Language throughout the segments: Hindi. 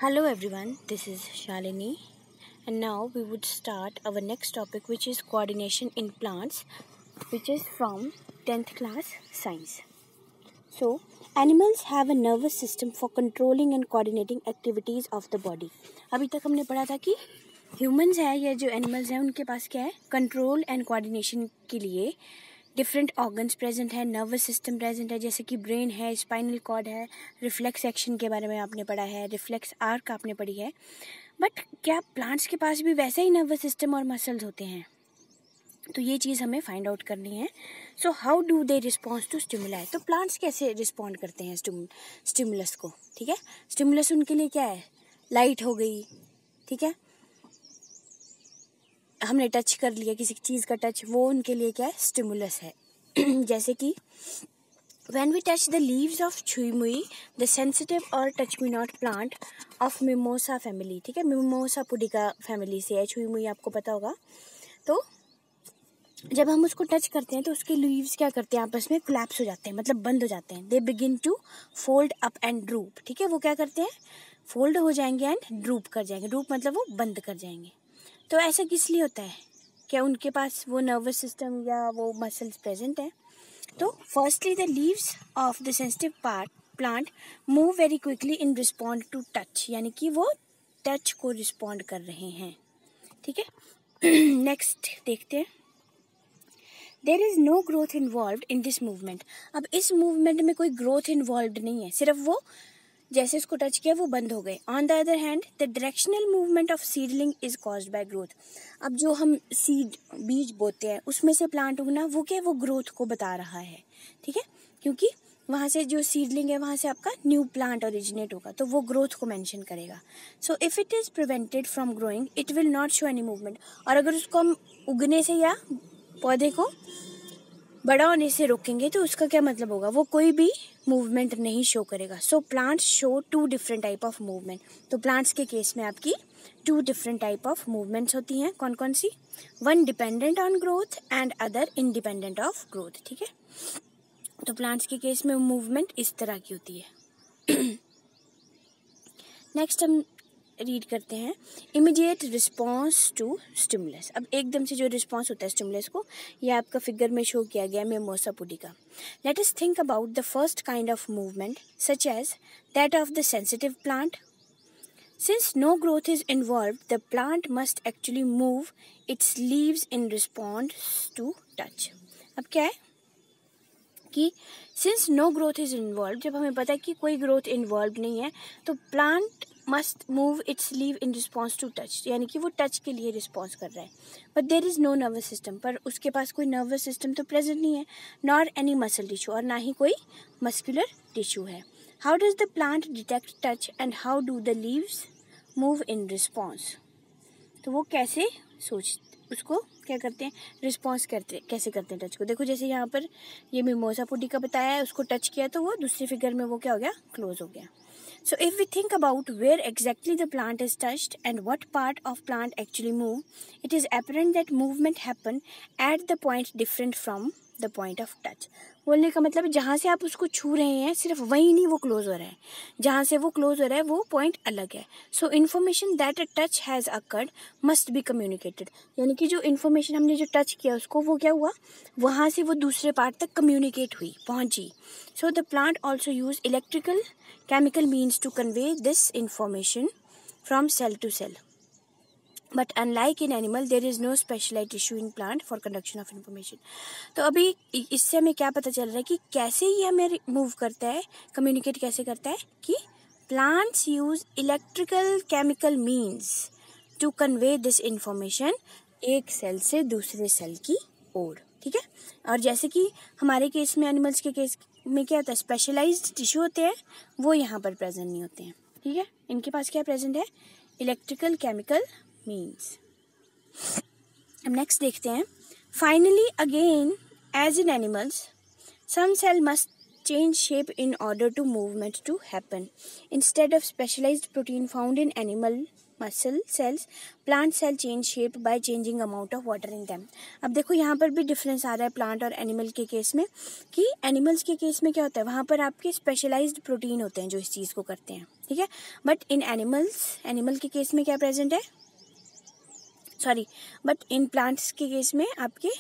Hello everyone, this is Shalini, and now we would start our next topic, which is coordination in plants, which is from 10th class science. So, animals have a nervous system for controlling and coordinating activities of the body. अभी तक हमने पढ़ा था कि ह्यूमंस है या जो एनिमल्स हैं उनके पास क्या है, कंट्रोल एंड कोऑर्डिनेशन के लिए डिफरेंट ऑर्गन्स प्रेजेंट है, नर्वस सिस्टम प्रेजेंट है, जैसे कि ब्रेन है, स्पाइनल कॉर्ड है, रिफ्लेक्स एक्शन के बारे में आपने पढ़ा है, रिफ्लेक्स आर्क आपने पढ़ी है. बट क्या प्लांट्स के पास भी वैसे ही नर्वस सिस्टम और मसल्स होते हैं? तो ये चीज़ हमें फाइंड आउट करनी है. So how do they response to stimuli? तो प्लांट्स कैसे रिस्पॉन्ड करते हैं स्टिमुलस को? ठीक है, स्टिमुलस उनके लिए क्या है? लाइट हो गई, ठीक है, हमने टच कर लिया किसी चीज़ का टच, वो उनके लिए क्या है? स्टिमुलस है. जैसे कि when we touch the leaves of छुई मुई, the sensitive or touch me not plant of mimosa family, ठीक है, मिमोसा पुडिका फैमिली से है छुई मुई, आपको पता होगा. तो जब हम उसको टच करते हैं तो उसके लीव्स क्या करते हैं? आपस में कोलैप्स हो जाते हैं, मतलब बंद हो जाते हैं. They begin to fold up and droop, ठीक है, वो क्या करते हैं? फोल्ड हो जाएंगे एंड ड्रूप कर जाएंगे. ड्रूप मतलब वो बंद कर जाएंगे. तो ऐसा किस लिए होता है? क्या उनके पास वो नर्वस सिस्टम या वो मसल्स प्रेजेंट है? तो firstly the leaves of the sensitive part plant move very quickly in respond to touch, यानी कि वो टच को रिस्पॉन्ड कर रहे हैं. ठीक है, नेक्स्ट देखते हैं. There is no growth involve in this movement. अब इस मूवमेंट में कोई ग्रोथ इन्वॉल्व नहीं है, सिर्फ वो जैसे उसको टच किया वो बंद हो गए. On the other hand the directional movement of seedling is caused by growth. अब जो हम सीड बीज बोते हैं उसमें से प्लांट उगना, वो क्या, वो ग्रोथ को बता रहा है. ठीक है, क्योंकि वहाँ से जो सीडलिंग है वहाँ से आपका न्यू प्लांट ओरिजिनेट होगा, तो वो ग्रोथ को मेंशन करेगा. So if it is prevented from growing it will not show any movement. और अगर उसको हम उगने से या पौधे को बड़ा होने से रोकेंगे तो उसका क्या मतलब होगा? वो कोई भी मूवमेंट नहीं शो करेगा. So plants show two different type of movement. तो प्लांट्स के केस में आपकी two different type of movements होती हैं. कौन कौन सी? One dependent on growth and other independent of growth. ठीक है, तो प्लांट्स के केस में मूवमेंट इस तरह की होती है. नेक्स्ट हम रीड करते हैं इमीडिएट रिस्पॉन्स टू स्टिमुलस. अब एकदम से जो रिस्पॉन्स होता है स्टिमुलस को, ये आपका फिगर में शो किया गया mimosa pudica. Let us think about the first kind of movement such as that of the sensitive plant. Since no growth is involve the plant must actually move its leaves in response to touch. अब क्या है कि since no growth is involve, जब हमें पता है कि कोई ग्रोथ इन्वॉल्व नहीं है, तो plant must move its leave in response to touch, यानी कि वो टच के लिए रिस्पॉन्स कर रहा है. But there is no nervous system, पर उसके पास कोई नर्वस सिस्टम तो प्रेजेंट नहीं है, नॉर एनी मसल टिश्यू, और ना ही कोई मस्कुलर टिश्यू है. How does the plant detect touch and how do the leaves move in response? तो वो कैसे उसको क्या करते हैं? रिस्पॉन्स कैसे करते हैं टच को? देखो, जैसे यहाँ पर ये मिमोसा पुडिका बताया है, उसको टच किया तो वो दूसरी फिगर में वो क्या हो गया? क्लोज हो गया. So if we think about where exactly the plant is touched and what part of plant actually move, it is apparent that movement happen at the point different from the point of touch. बोलने का मतलब जहाँ से आप उसको छू रहे हैं सिर्फ वहीं नहीं वो क्लोज हो रहा है, जहाँ से वो क्लोज हो रहा है वो पॉइंट अलग है. So information that a touch has occurred must be communicated, यानी कि जो इन्फॉर्मेशन हमने जो टच किया उसको वो क्या हुआ? वहाँ से वो दूसरे पार्ट तक कम्युनिकेट हुई, पहुँची. So the plant also use electrical chemical means to convey this information from cell to cell. But unlike in animal, there is no specialized tissue in plant for conduction of information. तो अभी इससे हमें क्या पता चल रहा है कि कैसे ये हमें मूव करता है, कम्युनिकेट कैसे करता है? कि plants use electrical chemical means to convey this information एक सेल से दूसरे सेल की ओर. ठीक है, और जैसे कि हमारे केस में, एनिमल्स के केस में क्या होता है? स्पेशलाइज्ड टिश्यू होते हैं, वो यहाँ पर प्रेजेंट नहीं होते हैं. ठीक है, इनके पास क्या प्रेजेंट है? Electrical chemical means. अब नेक्स्ट देखते हैं. Finally again as in animals some cell must change shape in order to movement to happen. Instead of specialized protein found in animal muscle cells, plant cell change shape by changing amount of water in them. अब देखो यहाँ पर भी डिफरेंस आ रहा है प्लांट और एनिमल के केस में, कि एनिमल्स के केस में क्या होता है, वहाँ पर आपके स्पेशलाइज्ड प्रोटीन होते हैं जो इस चीज़ को करते हैं, ठीक है। बट इन एनिमल के केस में क्या प्रेजेंट है, बट इन प्लांट्स के केस में आपके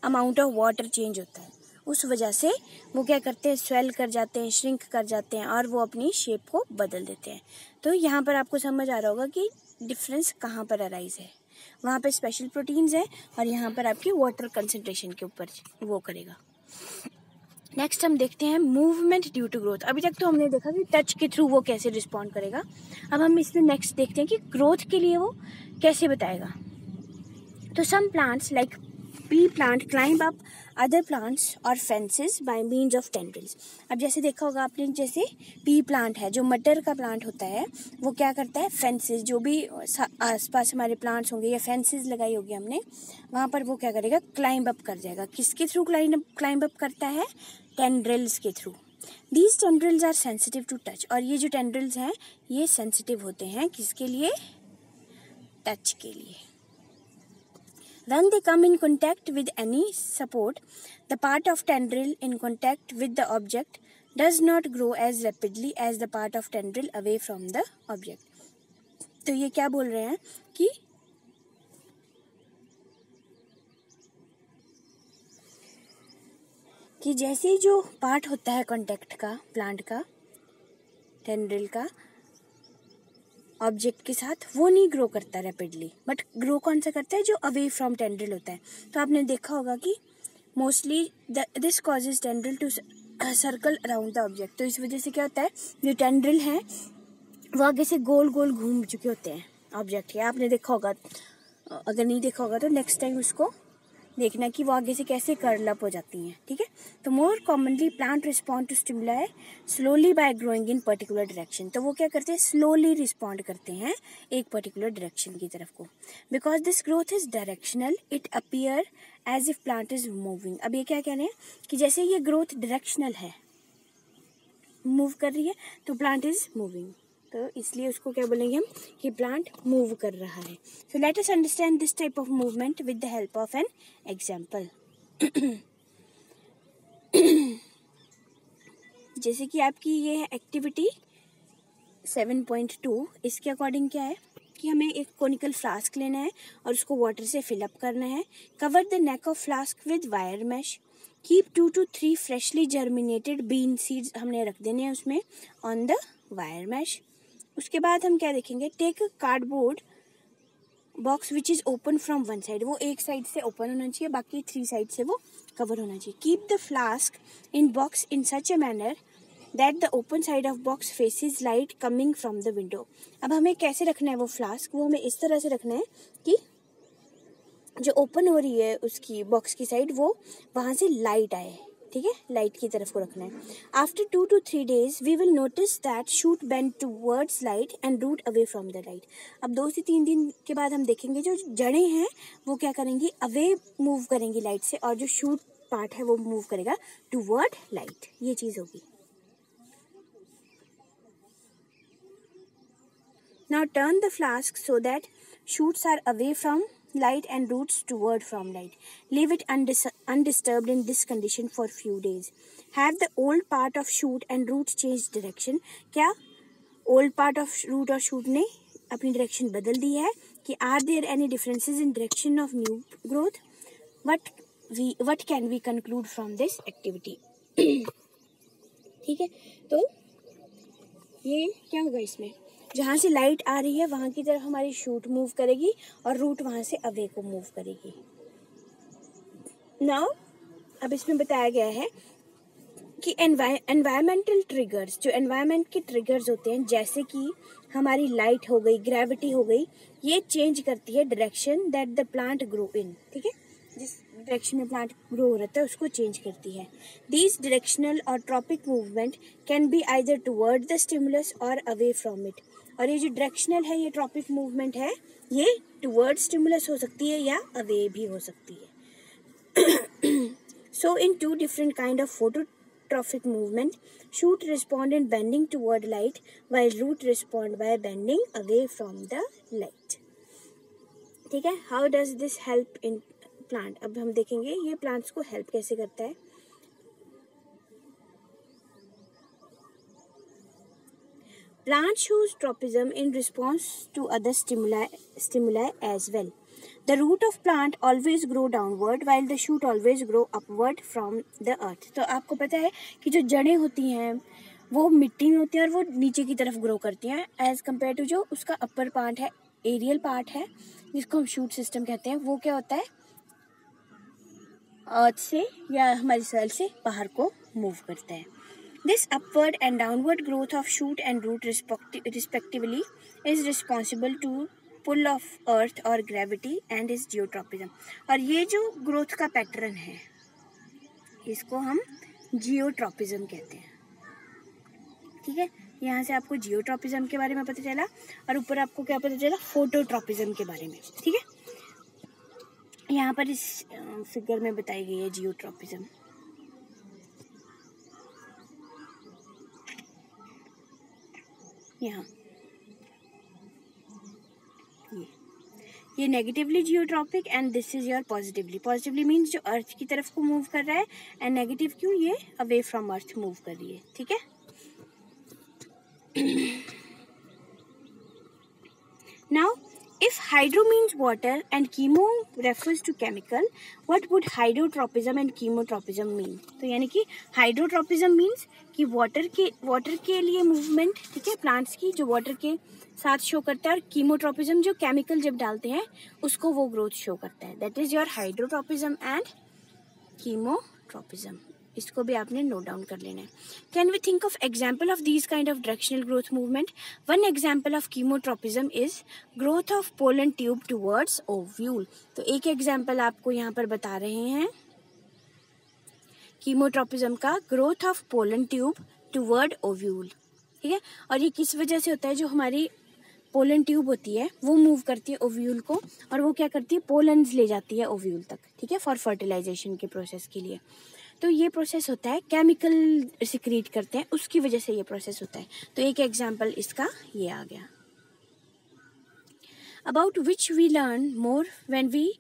अमाउंट ऑफ वाटर चेंज होता है, उस वजह से वो क्या करते हैं, स्वेल कर जाते हैं, श्रिंक कर जाते हैं और वो अपनी शेप को बदल देते हैं। तो यहाँ पर आपको समझ आ रहा होगा कि डिफरेंस कहाँ पर अराइज है, वहाँ पर स्पेशल प्रोटीन्स है और यहाँ पर आपकी वाटर कंसंट्रेशन के ऊपर वो करेगा। नेक्स्ट हम देखते हैं मूवमेंट ड्यू टू ग्रोथ। अभी तक तो हमने देखा कि टच के थ्रू वो कैसे रिस्पॉन्ड करेगा, अब हम इसमें नेक्स्ट देखते हैं कि ग्रोथ के लिए वो कैसे बताएगा। तो some plants like pea plant climb up other plants or fences by means of tendrils। अब जैसे देखा होगा आपने, जैसे pea plant है जो मटर का प्लांट होता है, वो क्या करता है, फेंसेस जो भी आसपास हमारे प्लांट्स होंगे या फेंसेस लगाई होगी हमने, वहाँ पर वो क्या करेगा, क्लाइंब अप कर जाएगा। किसके थ्रू क्लाइंब अप करता है, टेंड्रिल्स के थ्रू। These tendrils are sensitive to touch, और ये जो टेंड्रिल्स हैं ये सेंसिटिव होते हैं किसके लिए, टच के लिए। When they come in contact with any support, the part of tendril in contact with the object does not grow as rapidly as the part of tendril away from the object। तो ये क्या बोल रहे हैं कि जैसे जो पार्ट होता है कॉन्टेक्ट का, प्लांट का, टेंड्रिल का ऑब्जेक्ट के साथ, वो नहीं ग्रो करता रैपिडली, बट ग्रो कौन सा करता है, जो अवे फ्रॉम टेंड्रिल होता है। तो आपने देखा होगा कि mostly this causes tendril to circle around the object. तो इस वजह से क्या होता है, जो टेंड्रिल हैं वो आगे से गोल गोल घूम चुके होते हैं ऑब्जेक्ट के। आपने देखा होगा, अगर नहीं देखा होगा तो नेक्स्ट टाइम उसको देखना कि वो आगे से कैसे कर्ल अप हो जाती हैं, ठीक है। तो more commonly plant respond to stimuli slowly by growing in particular direction. तो वो क्या करते हैं, स्लोली रिस्पॉन्ड करते हैं एक पर्टिकुलर डायरेक्शन की तरफ को। Because this growth is directional it appear as if plant is moving. अब ये क्या कह रहे हैं कि जैसे ये ग्रोथ डायरेक्शनल है, मूव कर रही है, तो प्लांट इज मूविंग, तो इसलिए उसको क्या बोलेंगे हम कि प्लांट मूव कर रहा है। So let us understand this type of movement with the help of an example. जैसे कि आपकी ये है एक्टिविटी 7.2, इसके अकॉर्डिंग क्या है कि हमें एक कोनिकल फ्लास्क लेना है और उसको वाटर से फिलअप करना है। Cover the neck of flask with wire mesh. Keep 2 to 3 freshly germinated bean seeds हमने रख देने हैं उसमें ऑन द वायर मैश। उसके बाद हम क्या देखेंगे, take cardboard box which is open from one side. वो एक साइड से ओपन होना चाहिए, बाकी 3 साइड से वो कवर होना चाहिए। Keep the flask in box in such a manner that the open side of box faces light coming from the window. अब हमें कैसे रखना है वो फ्लास्क, वो हमें इस तरह से रखना है कि जो ओपन हो रही है उसकी बॉक्स की साइड, वो वहाँ से लाइट आए, ठीक है, लाइट की तरफ को रखना है। After 2 to 3 days we will notice that shoot bend towards light and root away from the light. अब 2 से 3 दिन के बाद हम देखेंगे जो जड़ें हैं वो क्या करेंगी, अवे मूव करेंगी लाइट से, और जो शूट पार्ट है वो मूव करेगा टूवर्ड लाइट। ये चीज़ होगी। Now turn the flask so that shoots are away from light and roots toward from light. Leave it undisturbed in this condition for few days. Have the old part of shoot and root change direction. क्या old part of root और shoot ने अपनी direction बदल दी है कि are there any differences in direction of new growth? What can we conclude from this activity? ठीक है, तो ये क्या होगा, इसमें जहाँ से लाइट आ रही है वहाँ की तरफ हमारी शूट मूव करेगी और रूट वहाँ से अवे को मूव करेगी। नाउ अब इसमें बताया गया है कि एनवायरमेंटल ट्रिगर्स, जो एनवायरमेंट के ट्रिगर्स होते हैं, जैसे कि हमारी लाइट हो गई, ग्रेविटी हो गई, ये चेंज करती है direction that the plant grow in, ठीक है, जिस डायरेक्शन में प्लांट ग्रो हो रहा है उसको चेंज करती है। दीज डायरेक्शनल और tropic movement can be either toward the stimulus और अवे फ्रॉम इट। और ये जो डायरेक्शनल है, ये ट्रॉपिक मूवमेंट है, ये टुवर्ड स्टिमुलस हो सकती है या अवे भी हो सकती है। सो इन 2 different kind of geotrophic movement. Shoot respond in bending toward light, while root respond by bending away from the light. ठीक है. How does this help in plant? अब हम देखेंगे ये plants को help कैसे करता है. Plant shows tropism in response to other stimuli as well. The root of plant always grow downward while the shoot always grow upward from the earth. तो आपको पता है कि जो जड़ें होती हैं वो मिट्टी में होती हैं और वो नीचे की तरफ ग्रो करती हैं एज कम्पेयर टू जो उसका अपर पार्ट है, एरियल पार्ट है जिसको हम शूट सिस्टम कहते हैं, वो क्या होता है अर्थ से या हमारी सॉइल से बाहर को मूव करता है. This upward and downward growth of shoot and root respectively is responsible to pull of earth or gravity and is geotropism. और ये जो ग्रोथ का पैटर्न है इसको हम जियोट्रोपिज्म कहते हैं. ठीक है, यहाँ से आपको जियोट्रोपिज्म के बारे में पता चला और ऊपर आपको क्या पता चला, फोटोट्रोपिज्म के बारे में. ठीक है, यहाँ पर इस फिगर में बताई गई है जियोट्रोपिज्म. यहाँ ये negatively geotropic and this is your positively. Positively means जो अर्थ की तरफ को मूव कर रहा है एंड नेगेटिव क्यों, ये अवे फ्रॉम अर्थ मूव कर रही है. ठीक है. Now if hydro means water and chemo refers to chemical, what would hydrotropism and chemotropism mean? तो यानी कि hydrotropism means कि water के लिए movement, ठीक है, plants की जो water के साथ शो करता है, और chemotropism जो chemical जब डालते हैं उसको वो growth शो करता है. That is your hydrotropism and chemotropism. इसको भी आपने नोट डाउन कर लेना है. Can we think of example of these kind of directional growth movement? One example of chemotropism is growth of pollen tube towards ovule. तो एक एग्जाम्पल आपको यहाँ पर बता रहे हैं कीमोट्रोपिज्म का, growth of pollen tube toward ovule. ठीक है, और ये किस वजह से होता है, जो हमारी पोलन ट्यूब होती है वो मूव करती है ओव्यूल को और वो क्या करती है, पोलन्स ले जाती है ओव्यूल तक. ठीक है, फॉर फर्टिलाइजेशन के प्रोसेस के लिए. तो ये प्रोसेस होता है, केमिकल सिक्रीट करते हैं उसकी वजह से ये प्रोसेस होता है. तो एक एग्जांपल इसका ये आ गया. About which we learn more when we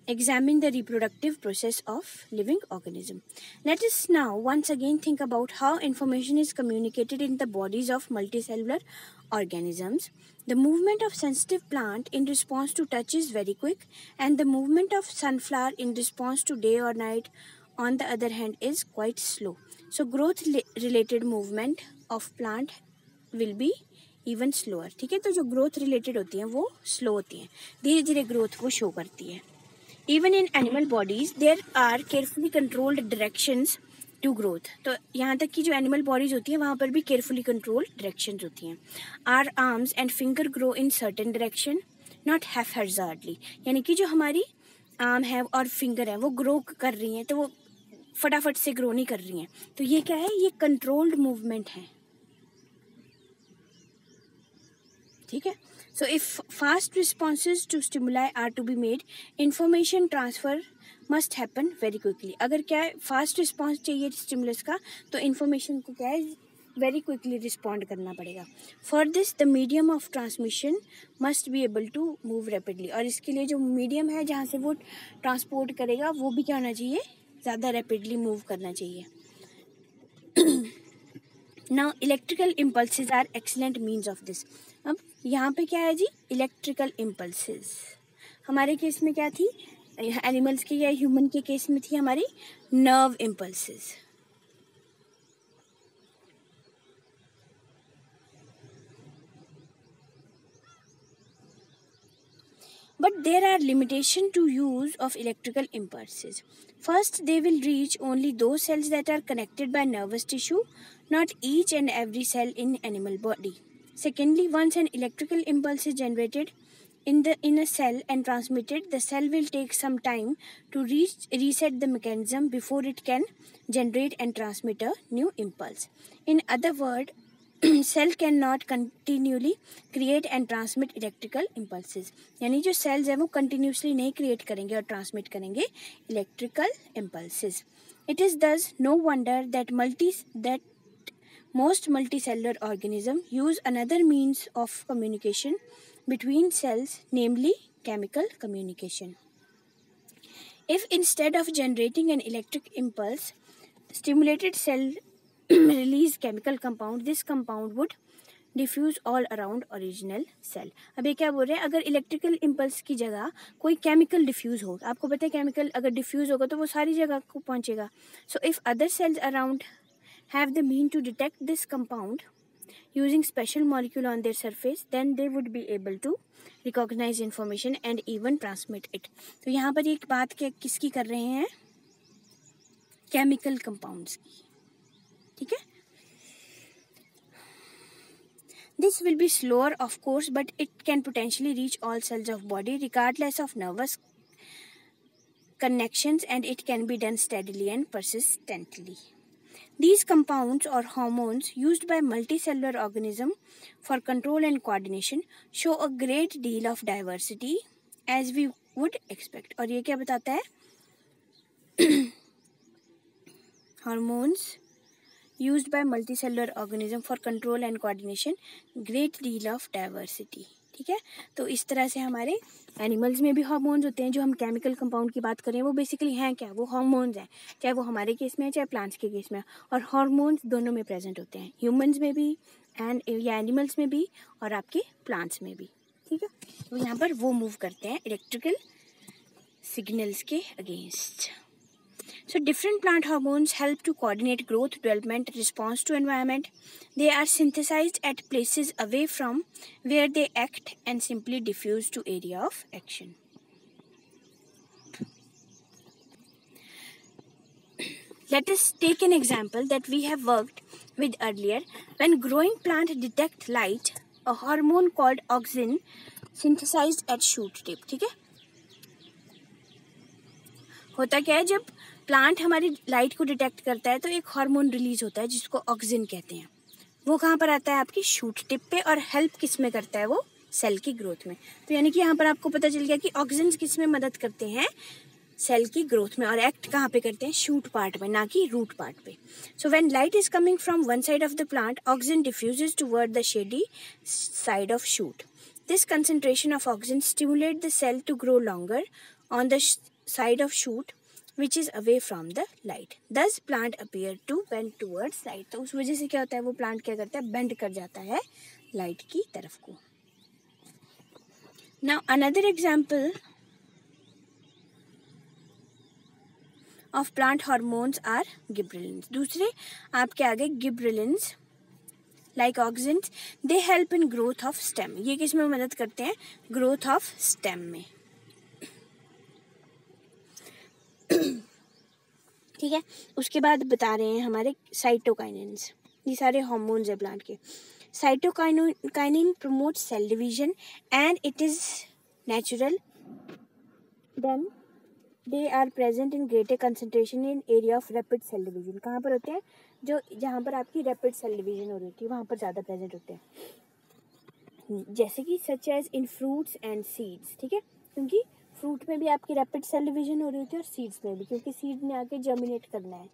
examine the reproductive process of living organism. Let us now once again think about how information is communicated in the bodies of multicellular organisms. The movement of sensitive plant in response to touch is very quick, and the movement of sunflower in response to day or night on the other hand is quite slow. So growth related movement of plant will be even slower. ठीक है, तो जो growth related होती हैं वो slow होती हैं, धीरे धीरे growth वो show करती है. Even in animal bodies there are carefully controlled directions to growth. तो यहाँ तक कि जो animal bodies होती हैं वहाँ पर भी carefully controlled directions होती हैं. Our arms and finger grow in certain direction, not haphazardly. यानी कि जो हमारी आर्म है और फिंगर है वो ग्रो कर रही हैं, तो वो फटाफट से ग्रो नहीं कर रही हैं. तो ये क्या है, ये कंट्रोल्ड मूवमेंट है. ठीक है. So if fast responses to stimuli are to be made, information transfer must happen very quickly. अगर क्या है, फास्ट रिस्पॉन्स चाहिए स्टिमुलस का, तो इन्फॉर्मेशन को क्या है, वेरी क्विकली रिस्पॉन्ड करना पड़ेगा. For this the medium of transmission must be able to move rapidly. और इसके लिए जो मीडियम है जहाँ से वो ट्रांसपोर्ट करेगा वो भी क्या होना चाहिए, ज़्यादा रैपिडली मूव करना चाहिए. Now electrical impulses are excellent means of this. अब यहाँ पे क्या है जी, इलेक्ट्रिकल इम्पल्सेस. हमारे केस में क्या थी, एनिमल्स के या ह्यूमन के केस में थी हमारी nerve impulses. But there are limitations to use of electrical impulses. First, they will reach only those cells that are connected by nervous tissue, not each and every cell in animal body. Secondly, once an electrical impulse is generated in a cell and transmitted, the cell will take some time to reset the mechanism before it can generate and transmit a new impulse. In other words, cell can not continuously create and transmit electrical impulses. यानी जो सेल्स हैं वो कंटिन्यूसली नहीं क्रिएट करेंगे और ट्रांसमिट करेंगे electrical impulses. It is thus no wonder that most multicellular organisms use another means of communication between cells, namely chemical communication. If instead of generating an electric impulse, stimulated cell release chemical compound, this compound would diffuse all around original cell. अब ये क्या बोल रहे हैं, अगर इलेक्ट्रिकल इम्पल्स की जगह कोई केमिकल डिफ्यूज होगा, आपको पता है केमिकल अगर डिफ्यूज होगा तो वो सारी जगह को पहुंचेगा. So if other cells around have the mean to detect this compound using special molecule on their surface, then they would be able to recognize information and even transmit it. तो यहाँ पर एक बात किसकी कर रहे हैं, केमिकल कंपाउंड्स की. ठीक है. This will be slower, of course, but it can potentially reach all cells of body regardless of nervous connections, and it can be done steadily and persistently. These compounds or hormones used by multicellular organisms for control and coordination show a great deal of diversity as we would expect. और ये क्या बताता है, hormones used by multicellular organism for control and coordination, great deal of diversity. ठीक है. तो इस तरह से हमारे एनिमल्स में भी हार्मोन्स होते हैं. जो हम केमिकल कंपाउंड की बात करें वो बेसिकली हैं क्या, वो हार्मोन्स हैं, चाहे वो हमारे केस में है चाहे प्लांट्स के केस में. और हार्मोन्स दोनों में प्रेजेंट होते हैं, ह्यूमंस में भी एंड या एनिमल्स में भी और आपके प्लांट्स में भी. ठीक है. तो यहाँ पर वो मूव करते हैं इलेक्ट्रिकल सिग्नल्स के against. So different plant hormones help to coordinate growth, development, response to environment. They are synthesized at places away from where they act and simply diffuse to area of action. Let us take an example that we have worked with earlier. When growing plant detect light, a hormone called auxin synthesized at shoot tip. ठीक है. होता क्या है, जब प्लांट हमारी लाइट को डिटेक्ट करता है तो एक हार्मोन रिलीज होता है जिसको ऑक्सिन कहते हैं. वो कहाँ पर आता है, आपकी शूट टिप पे. और हेल्प किस में करता है, वो सेल की ग्रोथ में. तो यानी कि यहाँ पर आपको पता चल गया कि ऑक्सिन किस में मदद करते हैं, सेल की ग्रोथ में. और एक्ट कहाँ पे करते हैं, शूट पार्ट में, ना कि रूट पार्ट पे. So when light is coming from one side of the plant, auxin diffuses toward the shady side of shoot. This concentration of auxin stimulate the cell to grow longer on the side of shoot which is away from the light. Thus plant appear to bend towards light. तो उस वजह से क्या होता है, वो प्लांट क्या करता है, बेंड कर जाता है लाइट की तरफ को. Now another example of plant hormones are gibberellins. दूसरे आपके आगे gibberellins like auxins, they help in growth of stem. ये किस में मदद करते हैं, growth of stem में. ठीक है. उसके बाद बता रहे हैं हमारे साइटोकाइनिन्स. ये सारे हार्मोन्स है प्लांट के. Cytokinin promote cell division and it is natural. Then they are present in greater concentration in area of rapid cell division. कहाँ पर होते हैं, जो जहाँ पर आपकी रैपिड सेल डिवीजन हो रही होती है वहाँ पर ज़्यादा प्रेजेंट होते हैं. जैसे कि such as in fruits and seeds. ठीक है. क्योंकि फ्रूट में भी आपकी रैपिड सेल डिवीजन हो रही होती है और सीड्स में भी, क्योंकि सीड ने आगे जर्मिनेट करना है.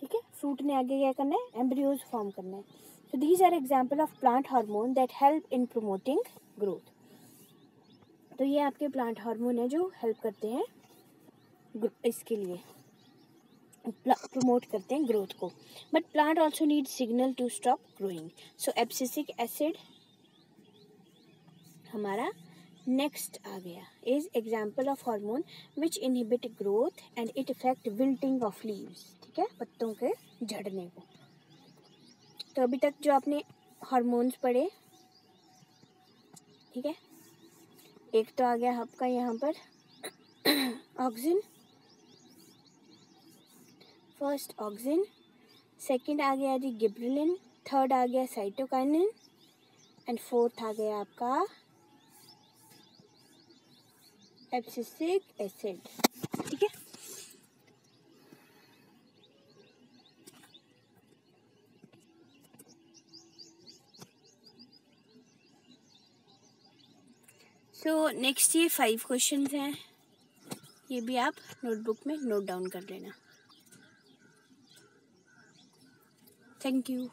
ठीक है. फ्रूट ने आगे क्या करना है, एम्ब्रियोज फॉर्म करना है. So these are example of plant hormone that help in promoting growth. तो ये आपके प्लांट हार्मोन है जो हेल्प करते हैं इसके लिए, प्रमोट करते हैं ग्रोथ को. But plant also need signal to stop growing. So abscisic acid हमारा नेक्स्ट आ गया. Is example of hormone which inhibit growth and it effect wilting of leaves. ठीक है, पत्तों के झड़ने को. तो अभी तक जो आपने हार्मोन्स पढ़े, ठीक है, एक तो आ गया आपका यहाँ पर ऑक्सिन, फर्स्ट ऑक्सिन, सेकंड आ गया जी गिबरेलिन, थर्ड आ गया साइटोकाइनिन एंड फोर्थ आ गया आपका एब्सिसिक एसिड. ठीक है. सो नेक्स्ट ये 5 क्वेश्चंस हैं, ये भी आप नोटबुक में नोट डाउन कर लेना. Thank you.